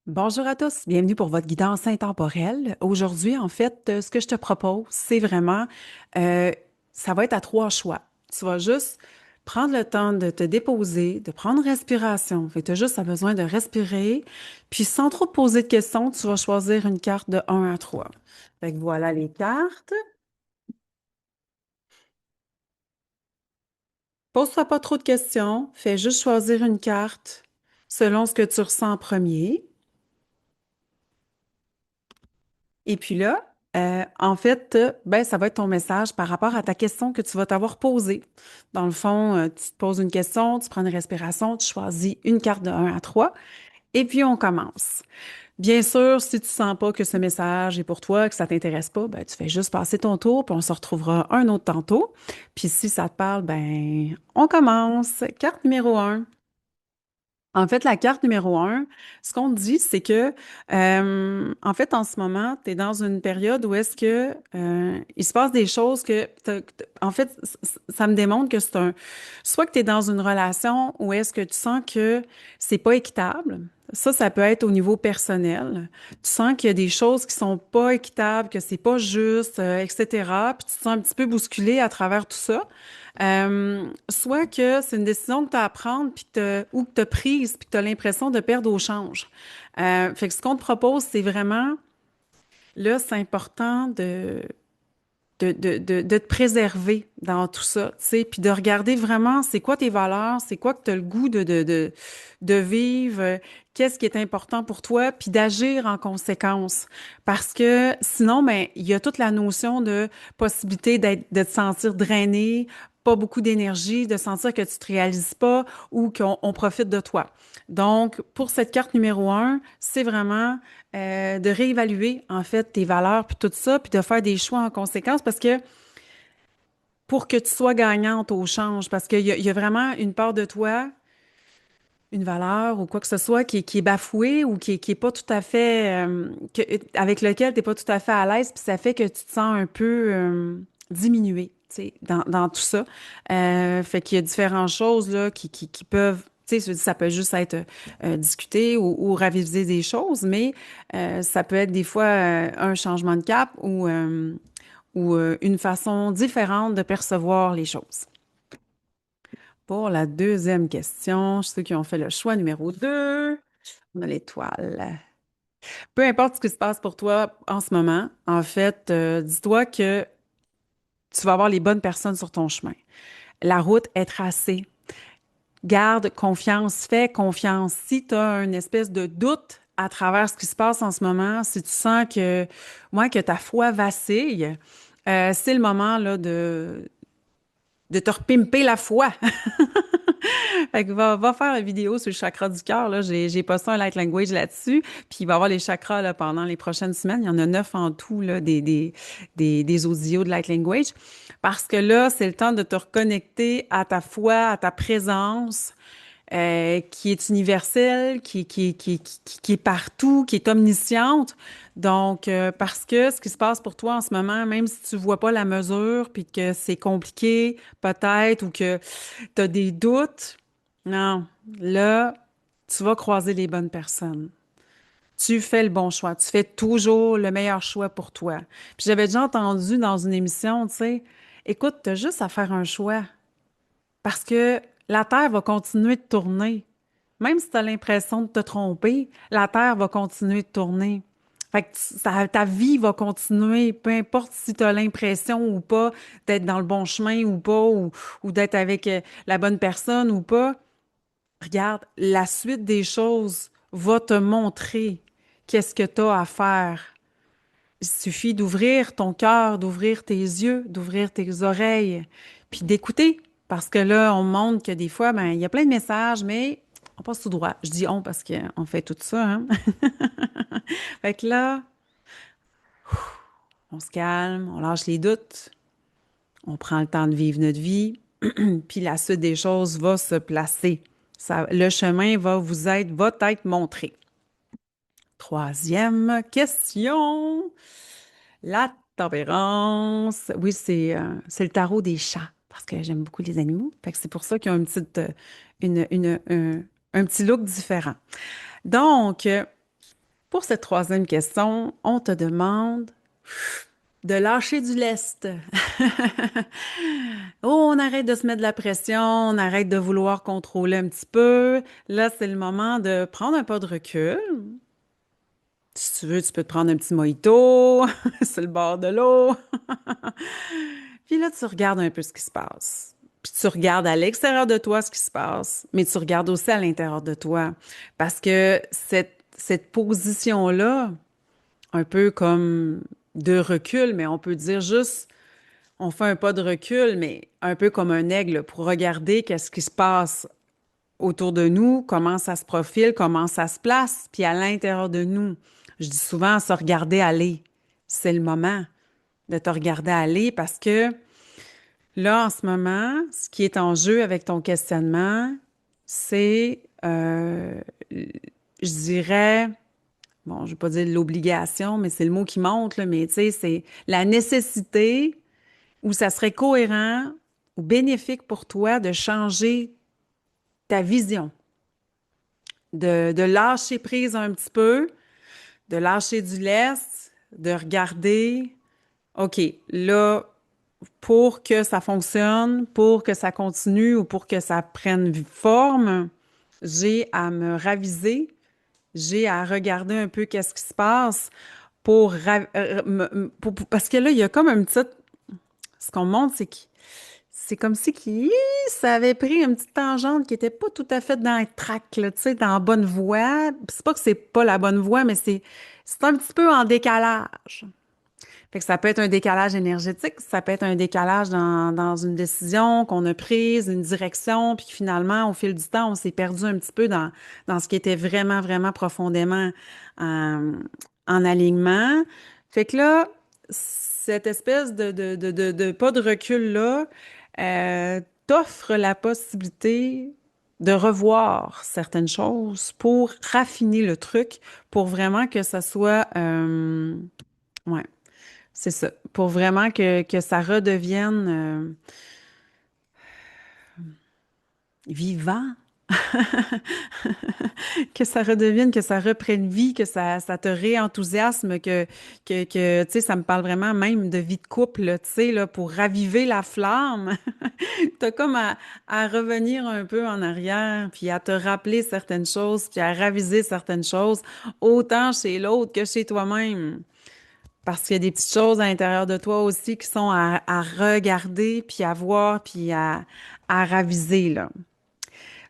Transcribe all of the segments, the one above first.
Bonjour à tous, bienvenue pour votre guidance intemporelle. Aujourd'hui, en fait, ce que je te propose, c'est vraiment, euh, ça va être à trois choix. Tu vas juste prendre le temps de te déposer, de prendre une respiration. Fait que tu as juste besoin de respirer, puis sans trop te poser de questions, tu vas choisir une carte de un à 3. Fait que voilà les cartes. Pose-toi pas trop de questions, fais juste choisir une carte selon ce que tu ressens en premier. Et puis là, en fait, ben, ça va être ton message par rapport à ta question que tu vas t'avoir posée. Dans le fond, tu te poses une question, tu prends une respiration, tu choisis une carte de un à 3, et puis on commence. Bien sûr, si tu sens pas que ce message est pour toi, que ça t'intéresse pas, ben, tu fais juste passer ton tour, puis on se retrouvera un autre tantôt. Puis si ça te parle, ben, on commence. Carte numéro un. En fait, la carte numéro un, ce qu'on te dit, c'est que, en fait, en ce moment, tu es dans une période où est-ce que il se passe des choses en fait, ça me démontre que soit que tu es dans une relation où est-ce que tu sens que c'est pas équitable. Ça peut être au niveau personnel. Tu sens qu'il y a des choses qui sont pas équitables, que c'est pas juste, etc. Puis tu te sens un petit peu bousculé à travers tout ça. Soit que c'est une décision que tu as à prendre ou que tu as prise puis que tu as l'impression de perdre au change. Fait que ce qu'on te propose, c'est vraiment, là, c'est important de te préserver dans tout ça, tu sais, puis de regarder vraiment c'est quoi tes valeurs, c'est quoi que tu as le goût de vivre, qu'est-ce qui est important pour toi, puis d'agir en conséquence. Parce que sinon, ben, il y a toute la notion de possibilité de te sentir drainé, pas beaucoup d'énergie, de sentir que tu te réalises pas ou qu'on profite de toi. Donc, pour cette carte numéro un, c'est vraiment de réévaluer en fait tes valeurs puis tout ça, puis de faire des choix en conséquence parce que pour que tu sois gagnante au change, parce qu'il y a vraiment une part de toi, une valeur ou quoi que ce soit qui est bafouée ou qui est pas tout à fait, avec lequel tu n'es pas tout à fait à l'aise, puis ça fait que tu te sens un peu diminué, tu sais, dans tout ça. Fait qu'il y a différentes choses là, qui peuvent, tu sais, ça peut juste être discuté ou raviser des choses, mais ça peut être des fois un changement de cap ou une façon différente de percevoir les choses. Pour la deuxième question, ceux qui ont fait le choix numéro 2, on a l'étoile. Peu importe ce qui se passe pour toi en ce moment, en fait, dis-toi que tu vas avoir les bonnes personnes sur ton chemin. La route est tracée. Garde confiance, fais confiance. Si tu as une espèce de doute à travers ce qui se passe en ce moment, si tu sens que ta foi vacille, c'est le moment là, de te repimper la foi. Fait que va faire une vidéo sur le chakra du cœur. Là. J'ai posté un light language là-dessus. Puis il va y avoir les chakras là, pendant les prochaines semaines. Il y en a 9 en tout, là, des audios de light language. Parce que là, c'est le temps de te reconnecter à ta foi, à ta présence, qui est universelle, qui est partout, qui est omnisciente. Donc, parce que ce qui se passe pour toi en ce moment, même si tu vois pas la mesure, puis que c'est compliqué, peut-être, ou que tu as des doutes, non, là, tu vas croiser les bonnes personnes. Tu fais le bon choix. Tu fais toujours le meilleur choix pour toi. Puis j'avais déjà entendu dans une émission, tu sais, écoute, tu as juste à faire un choix parce que la Terre va continuer de tourner. Même si tu as l'impression de te tromper, la Terre va continuer de tourner. Fait que ta vie va continuer, peu importe si tu as l'impression ou pas d'être dans le bon chemin ou pas, ou d'être avec la bonne personne ou pas. Regarde, la suite des choses va te montrer qu'est-ce que tu as à faire. Il suffit d'ouvrir ton cœur, d'ouvrir tes yeux, d'ouvrir tes oreilles, puis d'écouter. Parce que là, on montre que des fois, ben, il y a plein de messages, mais on passe tout droit. Je dis on parce qu'on fait tout ça, hein? Fait que là, on se calme, on lâche les doutes, on prend le temps de vivre notre vie, puis la suite des choses va se placer. Le chemin va être montré. Troisième question. La tempérance. Oui, c'est le tarot des chats, parce que j'aime beaucoup les animaux. Fait que c'est pour ça qu'ils ont une petite, un petit look différent. Donc, Pour cette troisième question, on te demande de lâcher du lest. Oh, on arrête de se mettre de la pression, on arrête de vouloir contrôler un petit peu. Là, c'est le moment de prendre un pas de recul. Si tu veux, tu peux te prendre un petit mojito sur le bord de l'eau. Puis là, tu regardes un peu ce qui se passe. Puis tu regardes à l'extérieur de toi ce qui se passe, mais tu regardes aussi à l'intérieur de toi. Parce que cette position-là, un peu comme de recul, mais on peut dire juste, on fait un pas de recul, mais un peu comme un aigle pour regarder qu'est-ce qui se passe autour de nous, comment ça se profile, comment ça se place, puis à l'intérieur de nous. Je dis souvent, se regarder aller. C'est le moment de te regarder aller parce que là, en ce moment, ce qui est en jeu avec ton questionnement, c'est, je dirais, bon, je ne vais pas dire l'obligation, mais c'est le mot qui monte, là, mais tu sais, c'est la nécessité où ça serait cohérent ou bénéfique pour toi de changer ta vision, de lâcher prise un petit peu, de lâcher du lest, de regarder, OK, là, pour que ça fonctionne, pour que ça continue ou pour que ça prenne forme, j'ai à me raviser, j'ai à regarder un peu qu'est-ce qui se passe parce que là, il y a comme un petit... Ce qu'on montre, c'est que c'est comme si ça avait pris une petite tangente qui était pas tout à fait dans le track, là, tu sais, dans la bonne voie. C'est pas que c'est pas la bonne voie, mais c'est un petit peu en décalage. Fait que ça peut être un décalage énergétique, ça peut être un décalage dans une décision qu'on a prise, une direction, puis que finalement, au fil du temps, on s'est perdu un petit peu dans ce qui était vraiment, vraiment profondément en, en alignement. Fait que là, cette espèce de pas de recul-là t'offre la possibilité de revoir certaines choses pour raffiner le truc, pour vraiment que ça soit... ouais. C'est ça. Pour vraiment que ça redevienne vivant, que ça redevienne, que ça reprenne vie, que ça te réenthousiasme, tu sais, ça me parle vraiment même de vie de couple, là, tu sais, là, pour raviver la flamme. T'as comme à revenir un peu en arrière, puis à te rappeler certaines choses, puis à raviser certaines choses, autant chez l'autre que chez toi-même. Parce qu'il y a des petites choses à l'intérieur de toi aussi qui sont à regarder, puis à voir, puis à raviser, là.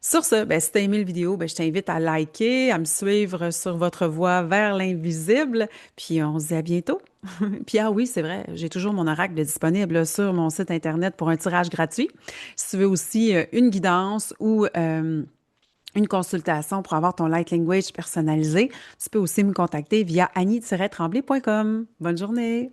Sur ce, ben, si t'as aimé le vidéo, ben, je t'invite à liker, à me suivre sur votre voie vers l'invisible, puis on se dit à bientôt. Puis ah oui, c'est vrai, j'ai toujours mon oracle de disponible sur mon site Internet pour un tirage gratuit. Si tu veux aussi une guidance ou une consultation pour avoir ton light language personnalisé, tu peux aussi me contacter via annie-tremblay.com. Bonne journée!